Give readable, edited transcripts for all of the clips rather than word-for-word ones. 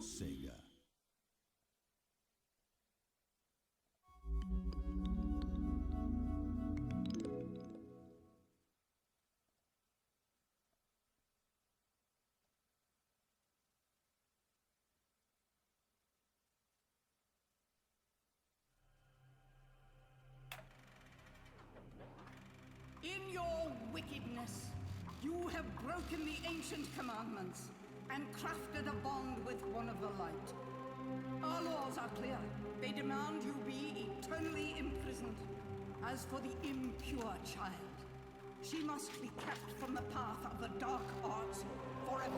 Sega. In your wickedness, you have broken the ancient commandments and crafted a bond with one of the light. Our laws are clear. They demand you be eternally imprisoned. As for the impure child, she must be kept from the path of the dark arts forever.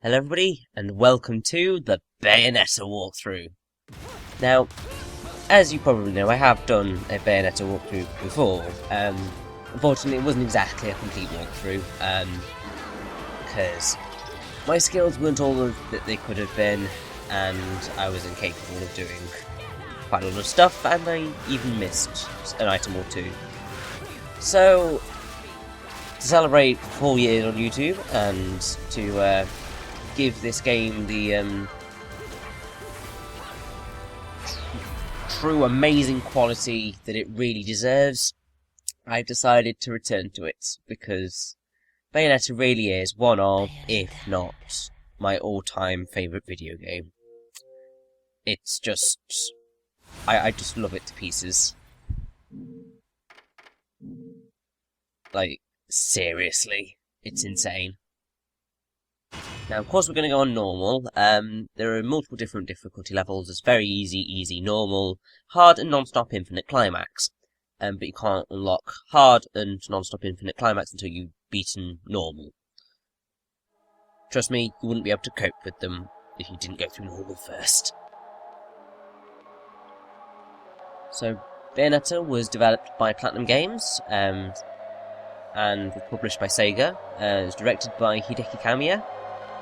Hello everybody, and welcome to the Bayonetta walkthrough. Now, as you probably know, I have done a Bayonetta walkthrough before. Unfortunately, it wasn't exactly a complete walkthrough, because my skills weren't all that they could have been, and I was incapable of doing quite a lot of stuff, and I even missed an item or two. So, to celebrate 4 years on YouTube, and to give this game the true amazing quality that it really deserves, I've decided to return to it, because Bayonetta really is one of, if not, my all-time favourite video game. It's just... I just love it to pieces. Like, seriously, it's insane. Now, of course, we're going to go on normal. There are multiple different difficulty levels. There's very easy, normal, hard, and non-stop infinite climax. But you can't unlock hard and non-stop infinite climax until you've beaten normal. Trust me, you wouldn't be able to cope with them if you didn't go through normal first. So, Bayonetta was developed by Platinum Games, and was published by Sega. It was directed by Hideki Kamiya,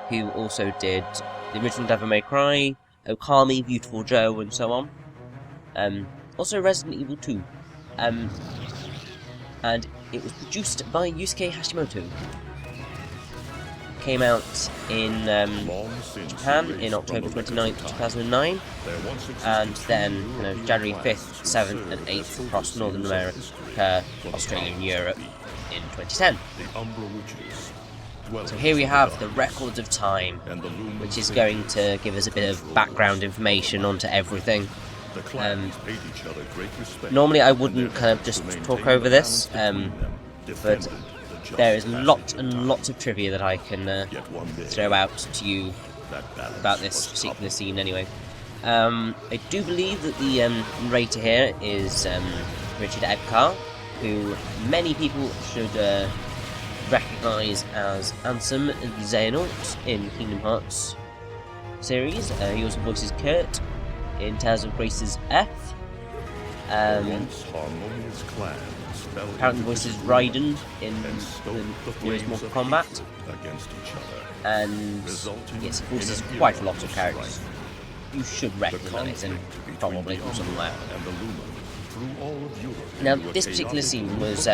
who also did the original Devil May Cry, Okami, Beautiful Joe, and so on. Also Resident Evil 2. And it was produced by Yusuke Hashimoto. Came out in Japan in October 29th, 2009, and then January 5th, 7th, and 8th across Northern America, Australia, and Europe in 2010. So here we have the Records of Time, which is going to give us a bit of background information onto everything. Normally I wouldn't kind of just talk over this, but there is lots and lots of trivia that I can throw out to you about this particular scene anyway. I do believe that the narrator here is Richard Edgar, who many people should recognise as Ansem Xehanort in Kingdom Hearts series. He also voices Kurt in Tales of Grace's F. Apparently voices Raiden in the newest Mortal Kombat. And yes, he voices quite a lot of characters. You should recognise him, probably, from somewhere. Now, this particular scene was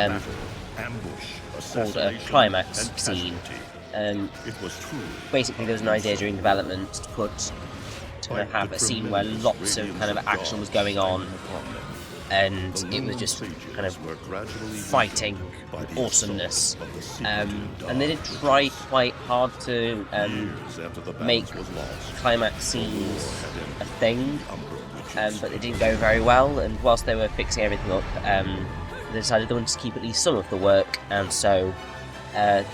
called a climax scene. Basically, there was an idea during development to have a scene where lots of kind of action was going on, and it was just kind of fighting awesomeness. And they did try quite hard to make climax scenes a thing, but they didn't go very well, and whilst they were fixing everything up, they decided they wanted to keep at least some of the work, and so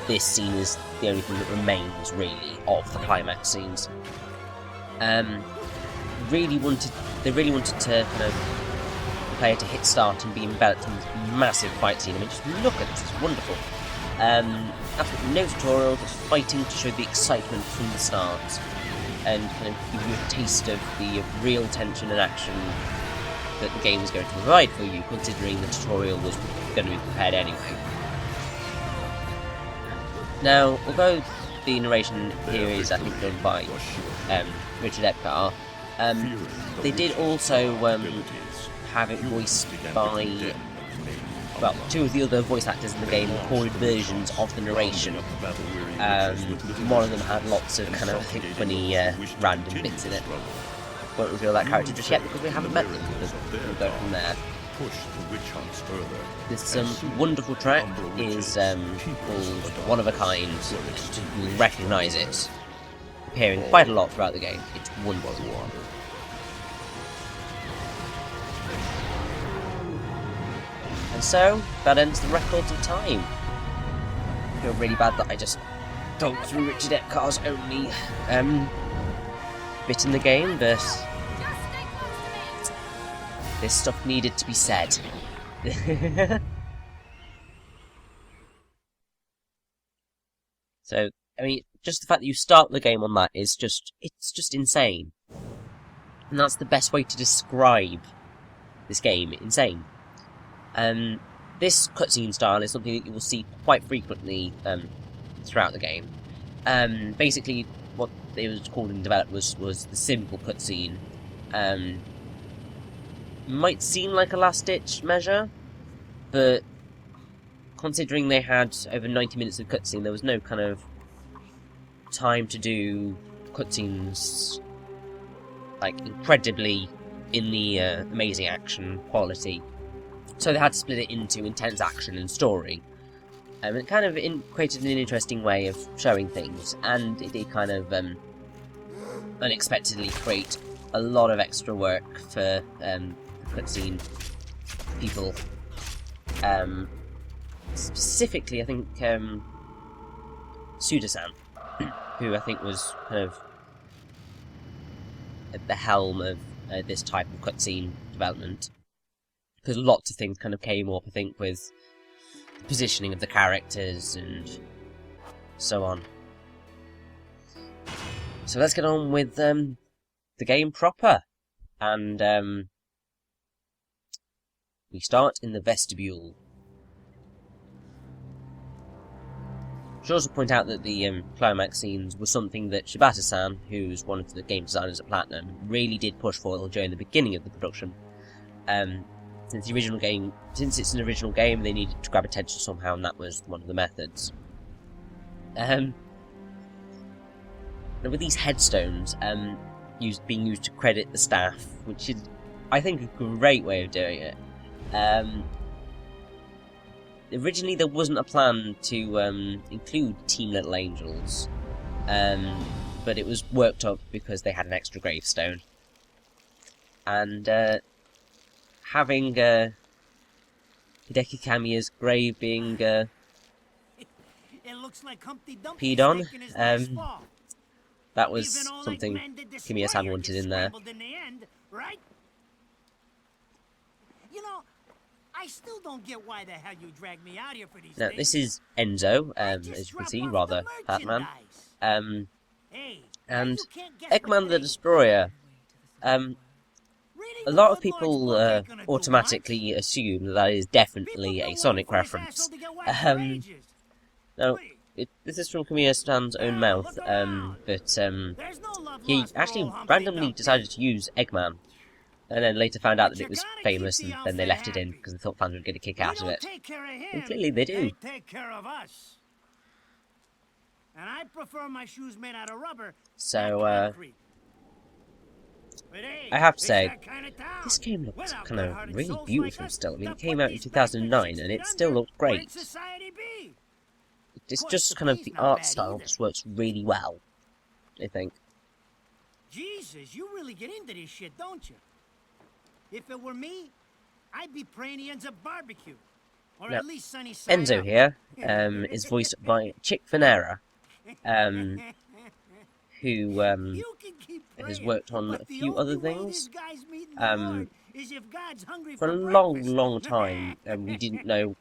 this scene is the only thing that remains, really, of the climax scenes. They really wanted to kind of the player to hit start and be enveloped in this massive fight scene. I mean, just look at this; it's wonderful. Absolutely no tutorial, just fighting to show the excitement from the start, and kind of give you a taste of the real tension and action that the game was going to provide for you, considering the tutorial was going to be prepared anyway. Now, although the narration here is, I think, done by Richy, they did also have it voiced by, well, two of the other voice actors in the game recorded versions of the narration. One of them had lots of kind of, I think, funny random bits in it. Won't reveal that character just yet because we haven't met them. We'll go from there. This wonderful track is called One of a Kind. You'll recognise it, appearing quite a lot throughout the game. It's wonderful. And so, that ends the records of time. I feel really bad that I just talked through Richard Epcar's only bit in the game, but this stuff needed to be said. So, I mean, just the fact that you start the game on that is it's just insane. And that's the best way to describe this game, insane. This cutscene style is something that you will see quite frequently throughout the game. Basically, what it was called in development was the simple cutscene. Might seem like a last-ditch measure, but considering they had over 90 minutes of cutscene, there was no kind of time to do cutscenes like incredibly in the amazing action quality. So they had to split it into intense action and story. It kind of created an interesting way of showing things, and it did kind of unexpectedly create a lot of extra work for cutscene people. Specifically, I think Suda-san, who I think was kind of at the helm of this type of cutscene development. Because lots of things kind of came up, I think, with the positioning of the characters and so on. So let's get on with the game proper. And we start in the vestibule. I should also point out that the climax scenes were something that Shibata-san, who's one of the game designers at Platinum, really did push for during the beginning of the production. Since it's an original game, they needed to grab attention somehow, and that was one of the methods. Now with these headstones being used to credit the staff, which is, I think, a great way of doing it. Originally, there wasn't a plan to include Team Little Angels, but it was worked up because they had an extra gravestone. And having Hideki Kamiya's grave being peed on, that was something Kamiya-san wanted in there. I still don't get why the hell you dragged me out here for these Now, things. this is Enzo, as you can see, rather fat man. And Eggman the Destroyer. A lot of people automatically assume that is definitely a Sonic reference. Now, this is from Kamiya-san's own mouth, but he actually randomly decided to use Eggman. And then later found out that it was famous, and then they left it in because they thought fans would get a kick out of it. And clearly they do. Take care of us. And I prefer my shoes made out of rubber. So, I have to say, this game looks kind of really beautiful still. I mean, it came out in 2009, and it still looks great. It's just kind of the art style just works really well, I think. Jesus, you really get into this shit, don't you? If it were me, I'd be praying he ends up barbecue. Or Now, at least sunny side Enzo up. here is voiced by Chick Venera, who You can keep has praying, worked on but a the few only other way things. this guy's meeting the Lord is if God's hungry For a breakfast. long time, we didn't know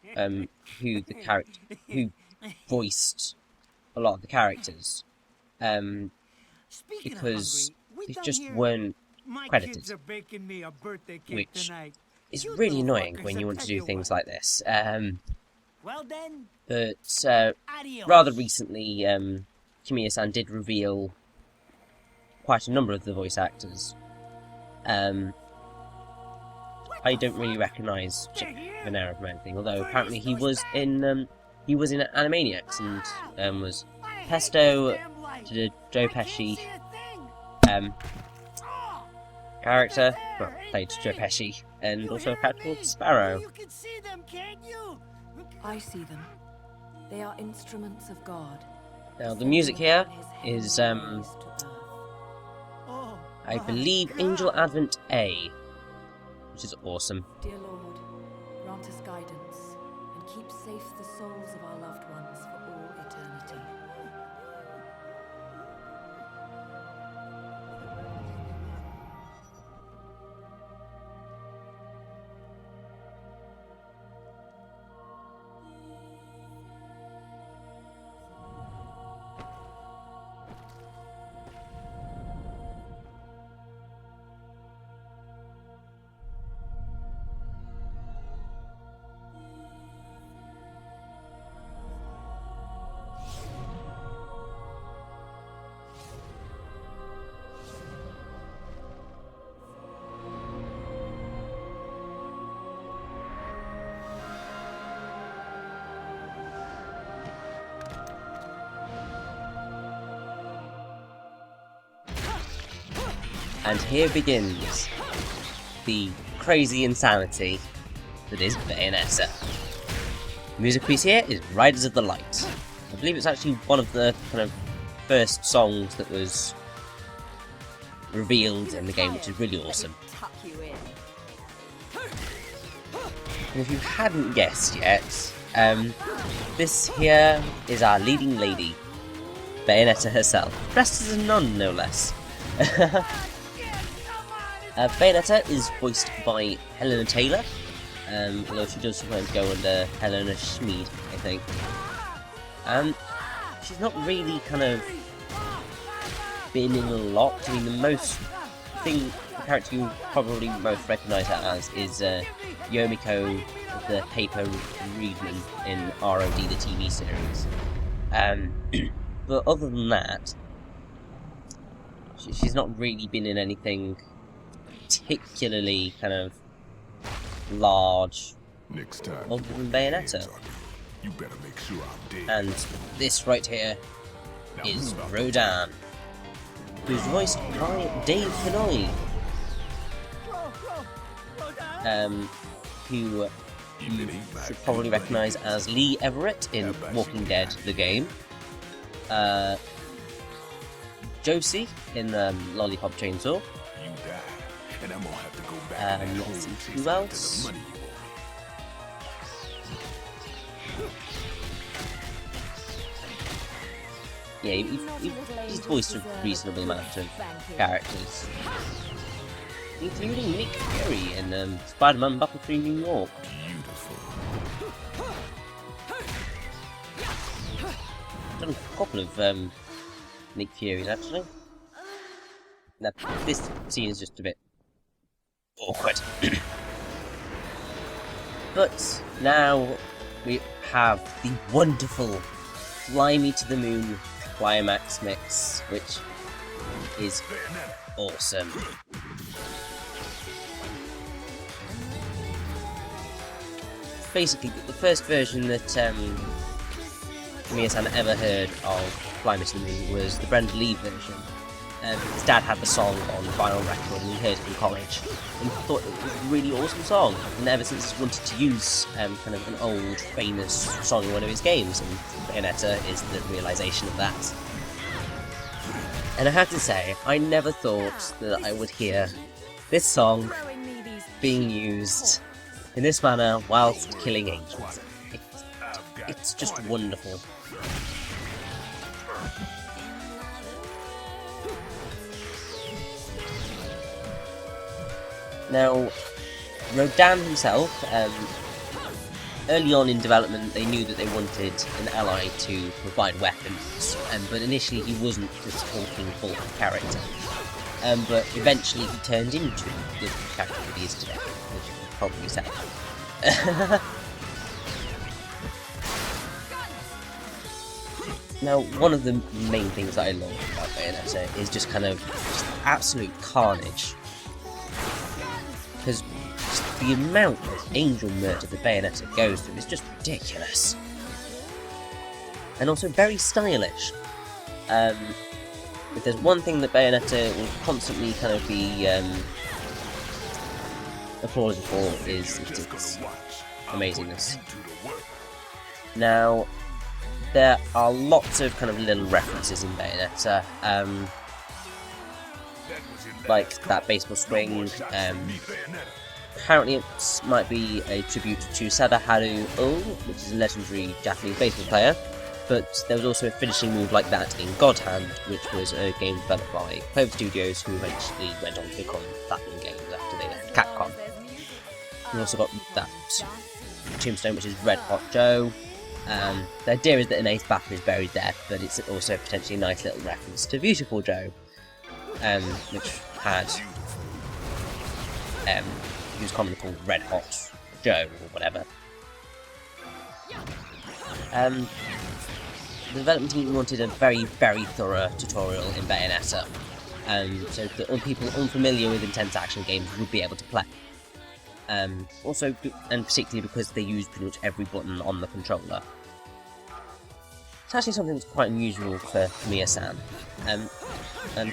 who voiced a lot of the characters, Speaking because of hungry, we they done just here. weren't My credited, kids are baking me a birthday cake which tonight. is You really little annoying fuckers, when you I'll want to tell do you things what. like this. Well then, But adios. rather recently, Kamiya-san did reveal quite a number of the voice actors. I don't really recognise Chick Venera from anything, although apparently he was in Animaniacs and was Pesto to the Joe Pesci character, well, played Joe Pesci, and also a character called Sparrow. You can see them, can't you? I see them. They are instruments of God. Now the music here is, Oh, I believe, Angel Advent A, which is awesome. dear Lord, grant us guidance and keep safe the souls of our loved ones for all eternity. And here begins the crazy insanity that is Bayonetta. The music piece here is Riders of the Light. I believe it's actually one of the kind of first songs that was revealed in the game, which is really awesome. And if you hadn't guessed yet, this here is our leading lady, Bayonetta herself, dressed as a nun, no less. Bayonetta is voiced by Helena Taylor, although she does sometimes go under Helena Schmid, I think. She's not really kind of been in a lot. I mean, the character you probably most recognise her as is Yomiko, the paper Reedman in ROD, the TV series. But other than that, she's not really been in anything particularly kind of large Next time, other than Bayonetta. you better make sure I'm dead. And this right here is Rodan, who's voiced by Dave Fennoy, who you should probably recognise as Lee Everett in Walking Dead, the game. Josie in Lollipop Chainsaw. You die, and I'm gonna have to go back and Let's see, chase who after else? the money you want. Yeah, he's voiced a reasonable amount of characters, including Nick Fury in Spider-Man Battle Free New York. Beautiful. Done a couple of Nick Furies actually. Now, this scene is just a bit awkward. But now we have the wonderful Fly Me to the Moon climax mix, which is awesome. Basically, the first version that Kamiya-san ever heard of Fly Me to the Moon was the Brenda Lee version. His dad had the song on vinyl record and he heard it in college and thought it was a really awesome song, and ever since wanted to use kind of an old famous song in one of his games, and Bayonetta is the realisation of that. And I have to say, I never thought that I would hear this song being used in this manner whilst killing angels. it's just wonderful. Now, Rodan himself, early on in development, they knew that they wanted an ally to provide weapons, but initially he wasn't the supporting full character. But eventually he turned into the character that he is today, which you can probably say. Now, one of the main things that I love about Bayonetta is just kind of absolute carnage. Because the amount of angel murder that Bayonetta goes through is just ridiculous. And also very stylish. If there's one thing that Bayonetta will constantly kind of be applauded for is its amazingness. Now, there are lots of kind of little references in Bayonetta, like that baseball swing. Apparently it might be a tribute to Sadaharu Oh, which is a legendary Japanese baseball player, but there was also a finishing move like that in God Hand, which was a game developed by Clover Studios, who eventually went on to become Platinum Games after they left Capcom. We also got that tombstone, which is Red Hot Joe. The idea is that an ace batter is buried there, but it's also potentially a nice little reference to Beautiful Joe, which had he was commonly called Red Hot Joe or whatever. The development team wanted a very, very thorough tutorial in Bayonetta, so that people unfamiliar with intense action games would be able to play. Also, and particularly because they used pretty much every button on the controller. It's actually something that's quite unusual for Mia-san. And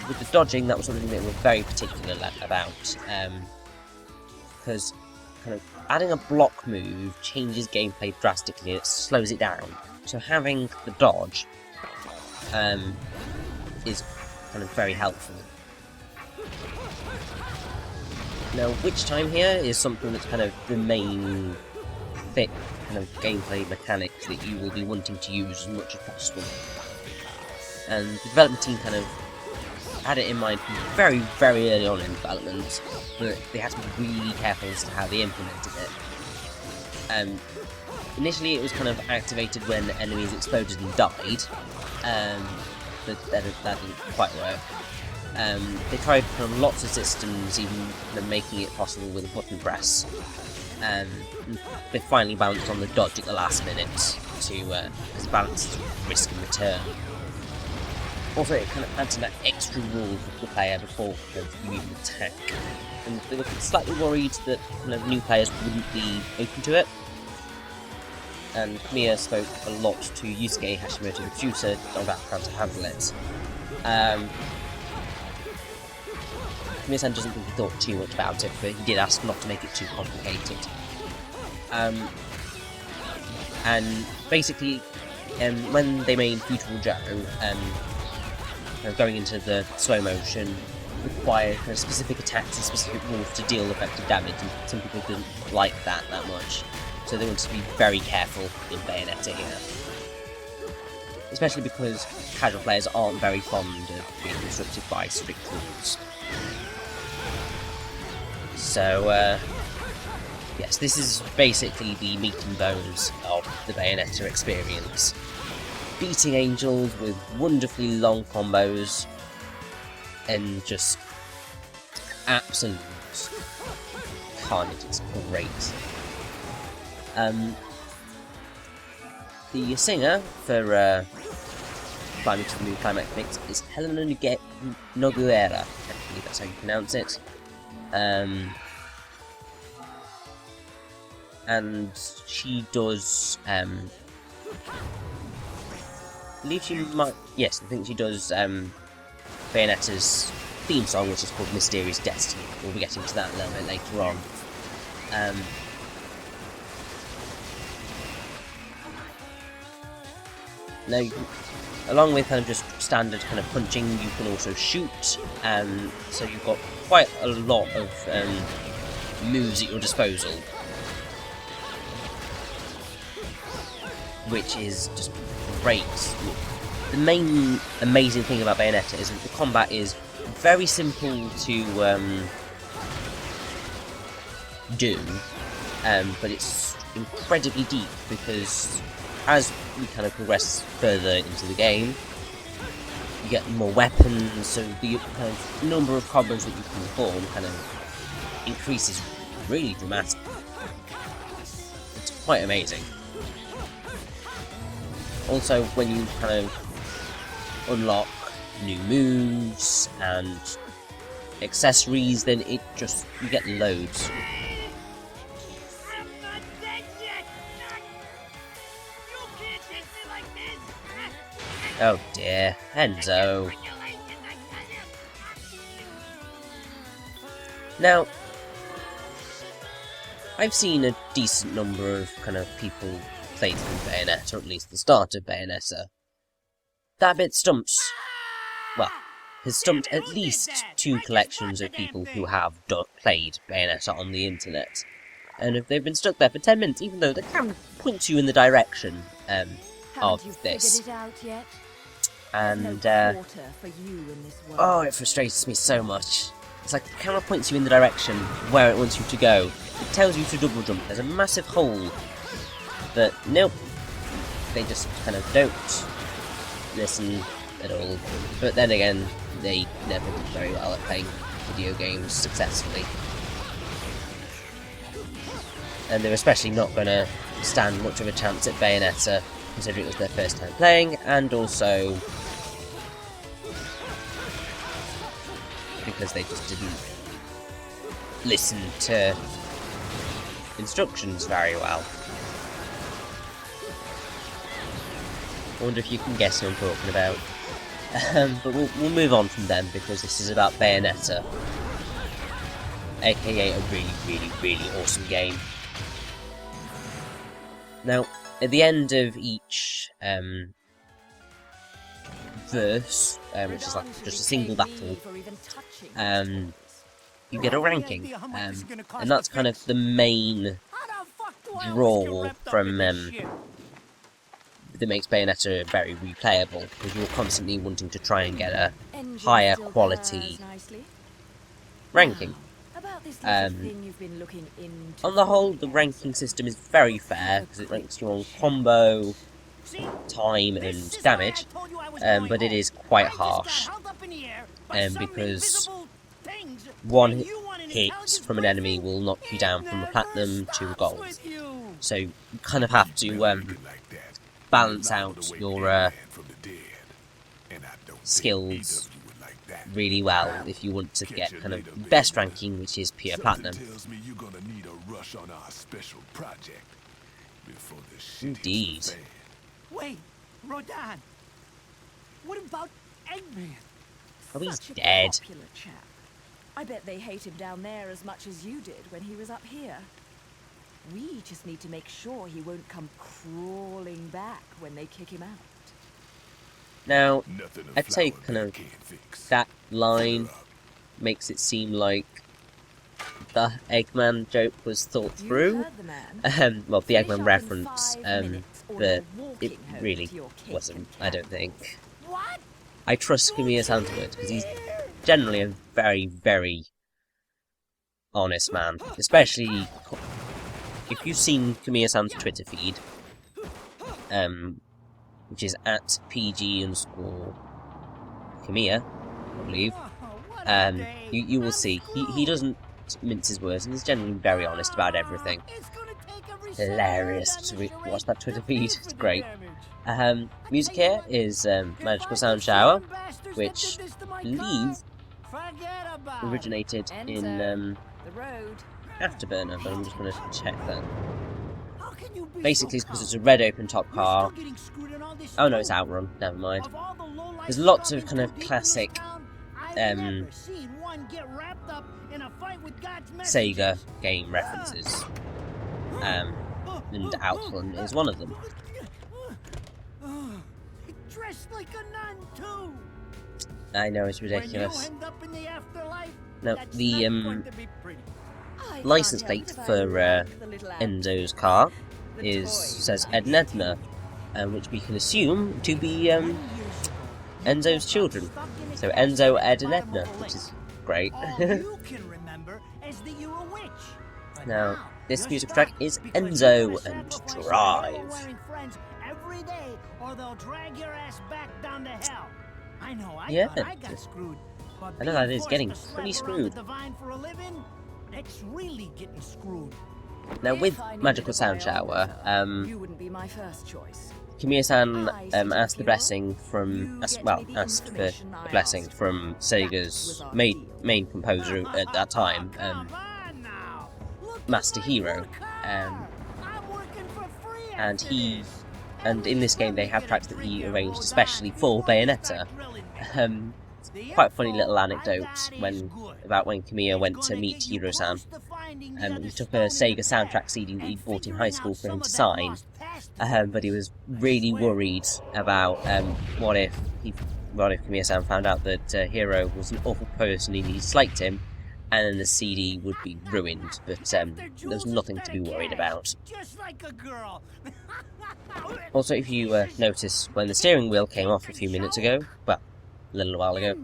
with the dodging, that was something that we're very particular about. Because kind of adding a block move changes gameplay drastically, it slows it down. So having the dodge is kind of very helpful. Now, witch time here is something that's kind of the main thick kind of gameplay mechanic that you will be wanting to use as much as possible. And the development team kind of had it in mind from very, very early on in development, but they had to be really careful as to how they implemented it. Initially it was kind of activated when enemies exploded and died, but that didn't quite work. They tried kind of lots of systems, even kind of making it possible with a button press. They finally balanced on the dodge at the last minute to balance risk and return. Also, it kind of adds that extra rule for the player before you even attack. And they were slightly worried that kind of new players wouldn't be open to it. And Mia spoke a lot to Yusuke Hashimoto, the producer, about how to handle it. Mia-san doesn't think he thought too much about it, but he did ask not to make it too complicated. And basically, when they made Beautiful Joe, going into the slow motion required kind of specific attacks and specific moves to deal effective damage, and some people didn't like that much. So they wanted to be very careful in Bayonetta here. Especially because casual players aren't very fond of being restricted by strict rules. So, yes, this is basically the meat and bones of the Bayonetta experience. Beating angels with wonderfully long combos, and just absolute carnage. It's great. The singer for Climbing to the Moon Climax Mix is Helena Noguera. I believe that's how you pronounce it. And she does, I believe she might, yes, I think she does Bayonetta's theme song, which is called Mysterious Destiny. We'll be getting to that a little bit later on. Now, along with kind of just standard kind of punching, you can also shoot, so you've got quite a lot of moves at your disposal. which is just great. The main amazing thing about Bayonetta is that the combat is very simple to do, but it's incredibly deep, because as we kind of progress further into the game, you get more weapons, so the kind of number of combos that you can perform kind of increases really dramatically. It's quite amazing. Also, when you kind of unlock new moves and accessories, then you get loads. I'm not dead yet! You can't take me like this! Oh dear, Enzo. Now, I've seen a decent number of kind of people play through Bayonetta, or at least the start of Bayonetta. That bit stumps, well, has stumped at least 2 collections of people who have played Bayonetta on the internet. And if they've been stuck there for 10 minutes, even though the camera points you in the direction of this. Figured it out yet? And, No quarter for you in this world. oh, it frustrates me so much. It's like the camera points you in the direction where it wants you to go. It tells you to double jump. There's a massive hole. But nope. They just kind of don't listen at all. But then again, they never did very well at playing video games successfully. And they're especially not going to stand much of a chance at Bayonetta, considering it was their first time playing, and also because they just didn't listen to instructions very well. I wonder if you can guess who I'm talking about. But we'll move on from them, because this is about Bayonetta, aka a really awesome game. Now, at the end of each verse, which is like just a single battle, you get a ranking, and that's kind of the main draw from that makes Bayonetta very replayable, because you're constantly wanting to try and get a higher quality ranking. On the whole, the ranking system is very fair, because it ranks you on combo, time and damage, but it is quite harsh, because one hit from an enemy will knock you down from a platinum to a gold. So you kind of have to balance out your skills really well if you want to get kind of the best ranking, which is pure platinum. Indeed. Wait, Rodan. What about Eggman? Oh, he's Such a dead. popular chap. I bet they hate him down there as much as you did when he was up here. We just need to make sure he won't come crawling back when they kick him out. Now, I'd say kind of that line makes it seem like the Eggman joke was thought through. Well, the Eggman reference, but it really wasn't, I don't think. I trust Kamiya Santawood, because he's generally a very honest man. Especially if you've seen Kamiya San's Twitter feed, which is at PG_Kamiya, I believe. You will see he doesn't mince his words, and he's generally very honest about everything. Hilarious to watch that Twitter feed. It's great. Music here is Magical Sound Shower, which I believe originated in Afterburner, but I'm just going to check that. Basically, it's because it's a red open top car. Oh no, it's Outrun, never mind. There's lots of kind of classic Sega game references, and Outrun is one of them. I know, it's ridiculous. Now, the license plate for Enzo's car says Ednedna, which we can assume to be Enzo's children. So Enzo, Ed, and Edna, which is great. You can remember as that you're a witch. But Now, this you're music stuck track is because you Enzo never said and before you Drive. start wearing friends every day, or they'll drag your ass back down to hell. I know, I Yeah. thought I got screwed. But I know being that is forced getting to slap pretty around screwed. the divine for a living, it's really getting screwed. Now, with If I needed Magical a Sound Shower, biographer, you wouldn't be my first choice. Kamiya-san I suggest asked the you blessing from, you asked get for me the the information I blessing asked from for. Sega's That was our main composer at that time, Come on now. Look at Master my Hero, work hard. I'm working for free and after he, this. and in this game they have tracks that he arranged especially for Bayonetta. The Quite a funny info little I anecdote got is when good. about when Kamiya It's went to gonna meet get you Hiro-san. close to finding the He other took stone a in Sega the soundtrack pack CD that he and bought in figuring high out school for some him of to that sign. lost past But he was really swear. worried about what if Kamiya-san found out that Hiro was an awful person and he disliked him, and then the CD would be ruined. But there's nothing to be worried about. Just like a girl. Also, if you notice when the steering wheel came off a few minutes ago, well, a little while ago,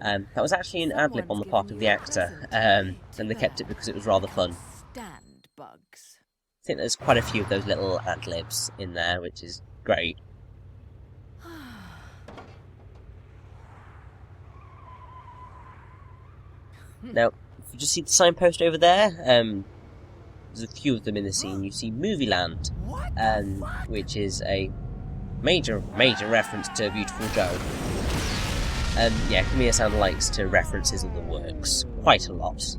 Enzo, that was actually an ad-lib on the part of the actor, and they kept it because it was rather fun. stand bugs. I think there's quite a few of those little ad-libs in there, which is great. Now, if you just see the signpost over there, there's a few of them in the scene. You see Movie Land, which is a major reference to Beautiful Joe. Yeah, Kamiya-san likes to reference his other works quite a lot.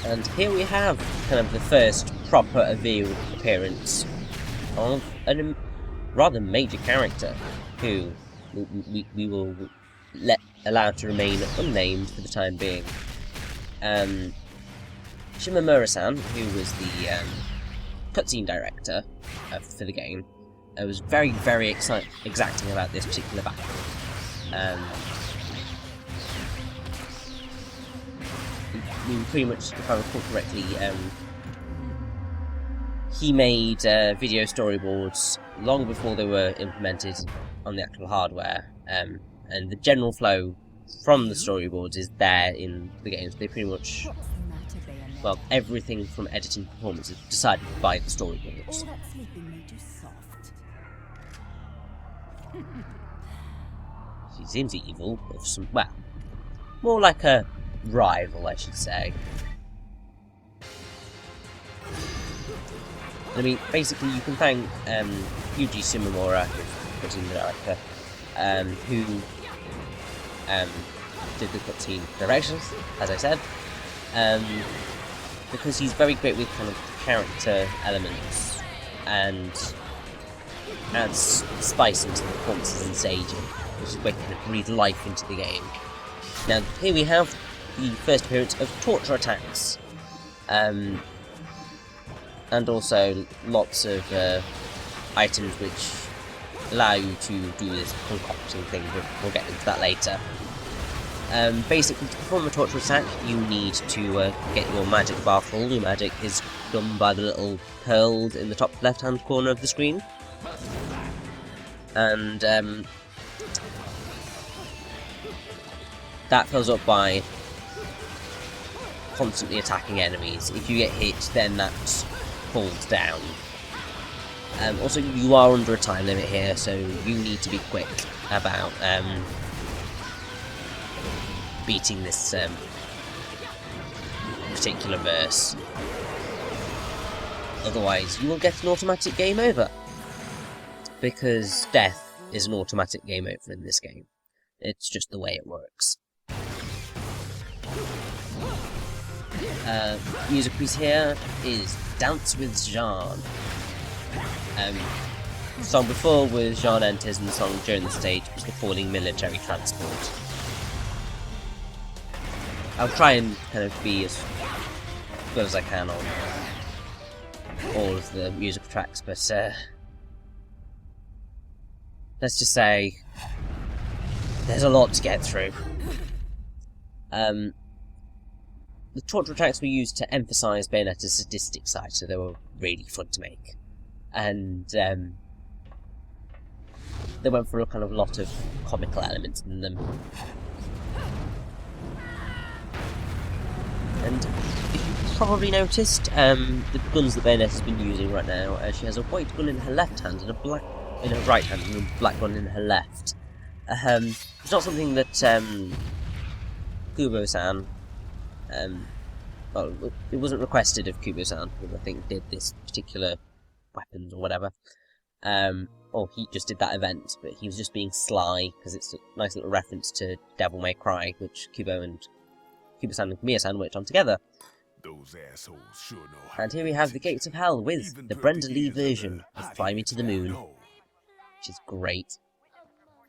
And here we have kind of the first proper appearance of a rather major character who we will allow to remain unnamed for the time being. Shimamura-san, who was the cutscene director for the game, was very, very exacting about this particular battle. Pretty much, if I recall correctly, he made video storyboards long before they were implemented on the actual hardware, and the general flow from the storyboards is there in the games. They pretty much, What's the matter, Bayonetta? well, everything from editing to performance is decided by the storyboards. All that sleeping made you soft. She seems evil, of some, well, more like a rival, I should say. I mean, basically, you can thank Yuji Shimamura, who's the director, who did the cutscene directions, as I said, because he's very great with kind of character elements and adds spice into the performances and staging, which is where you kind of breathe life into the game. Now, here we have the first appearance of torture attacks, and also lots of items which allow you to do this concocting thing, but we'll get into that later. Basically, to perform a torture attack, you need to get your magic bar full. Your magic is done by the little pearls in the top left-hand corner of the screen, and that fills up by constantly attacking enemies. If you get hit, then that falls down. Also, you are under a time limit here, so you need to be quick about beating this particular verse. Otherwise, you will get an automatic game over. Because death is an automatic game over in this game. It's just the way it works. Music piece here is Dance with Jean. The song before was Jean enters, and the song during the stage was the falling military transport. I'll try and kind of be as good as I can on all of the musical tracks, but let's just say there's a lot to get through. The torture tracks were used to emphasise Bayonetta's sadistic side, so they were really fun to make. And they went for a kind of lot of comical elements in them. And if you've probably noticed, the guns that Bayonetta's been using right now, she has a white gun in her left hand and a black in her right hand and a black gun in her left. It's not something that Kubo-san, well, it wasn't requested of Kubo-san, who I think did this particular weapons or whatever. Or he just did that event, but he was just being sly, because it's a nice little reference to Devil May Cry, which Kubo-san and Miya-san worked on together. Those assholes sure know how. And here we have the Gates of Hell with the Brenda Lee version of Fly Me to the Moon, which is great.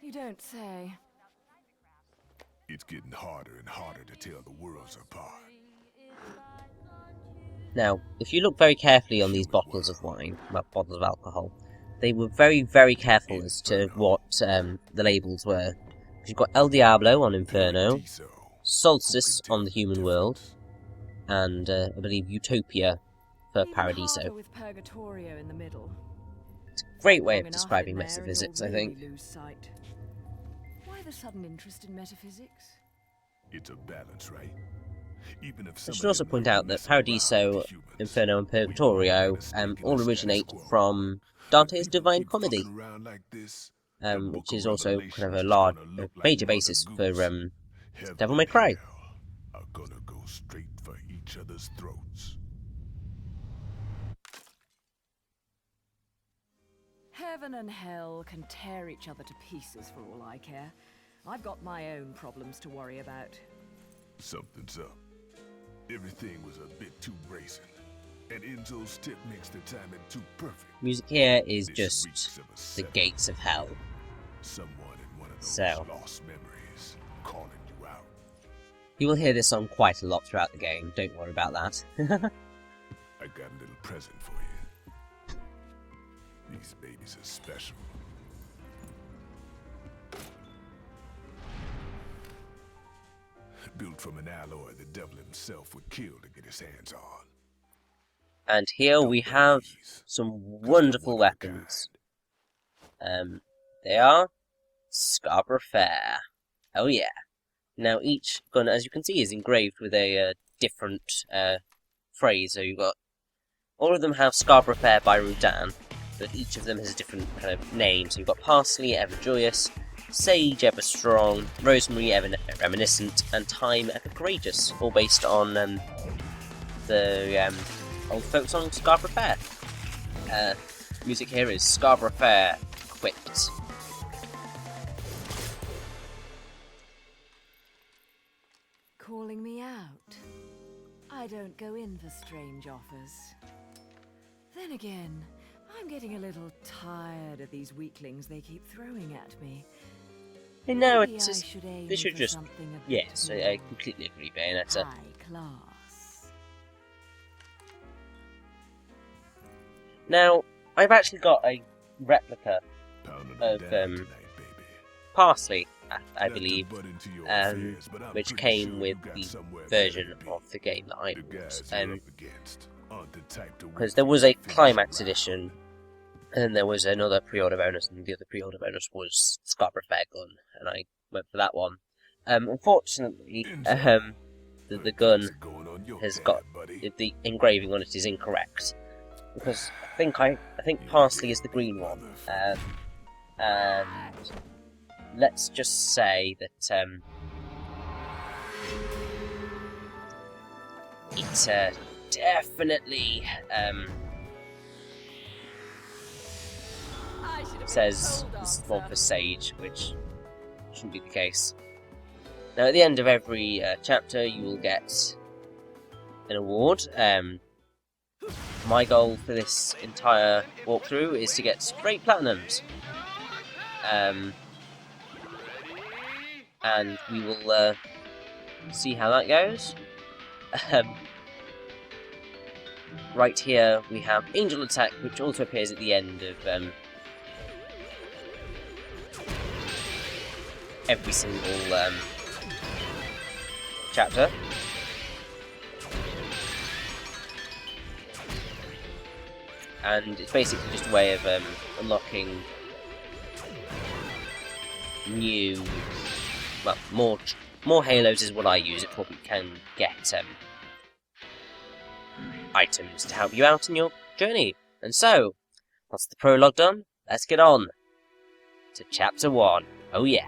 You don't say. It's getting harder and harder to tell the worlds apart. Now, if you look very carefully on these bottles of wine, well, bottles of alcohol, they were very, very careful as to what the labels were. You've got El Diablo on Inferno, Solstice on the Human World, and I believe Utopia for Paradiso. Even with Purgatorio in the middle. It's a great way Long of enough describing in there and metaphysics, you'll I think. really lose sight. Why the sudden interest in metaphysics? It's a balance, right? Even if I should also point out that Paradiso, Inferno, and Purgatorio all originate from Dante's Divine Comedy, which is also kind of a major basis for Devil May Cry. Are gonna go straight for each other's throats. Heaven and hell can tear each other to pieces for all I care. I've got my own problems to worry about. Something's up. Everything was a bit too brazen, and Enzo's tip makes the timing too perfect. Music here is This just reeks of a the seven. Gates of Hell. Someone in one of those So. lost memories calling you out. You will hear this song quite a lot throughout the game, don't worry about that. I got a little present for you. These babies are special. Built from an alloy the devil himself would kill to get his hands on. And here we have some wonderful weapons. They are Scarborough Fair. Oh yeah. Now each gun, as you can see, is engraved with a different phrase. So you've got, all of them have Scarborough Fair by Rudan, but each of them has a different kind of name. So you've got Parsley, Ever Joyous, Sage, Ever Strong, Rosemary, Ever Reminiscent, and Thyme, Ever Courageous, all based on the old folk song Scarborough Fair. Music here is Scarborough Fair, Equipped. Calling me out. I don't go in for strange offers. Then again, I'm getting a little tired of these weaklings they keep throwing at me. No, Maybe it's I just, should aim they should for just, something a bit yes, more I completely agree, Bayonetta. high class. Now, I've actually got a replica Pounding of it down tonight, baby. Parsley, I Not to believe, butt into your um, affairs, but I'm which pretty came sure with you got the somewhere version better to of the game that I be. The guys bought. you're up against aren't the type to Because wait there for was you a to finish climax your edition, and then there was another pre-order bonus, and the other pre-order bonus was Scarborough Fair gun, and I went for that one. Unfortunately, the gun What's going on your has tab, got buddy? the engraving on it is incorrect, because I think Parsley is the green one, and let's just say that it definitely says this is one for Sage, which shouldn't be the case. Now, at the end of every chapter, you will get an award. My goal for this entire walkthrough is to get straight platinums. And we will see how that goes. right here we have Angel Attack, which also appears at the end of every single chapter. And it's basically just a way of unlocking new, well, more Halos is what I use. It probably can get items to help you out in your journey. And so, that's the prologue done. Let's get on to chapter 1. Oh yeah.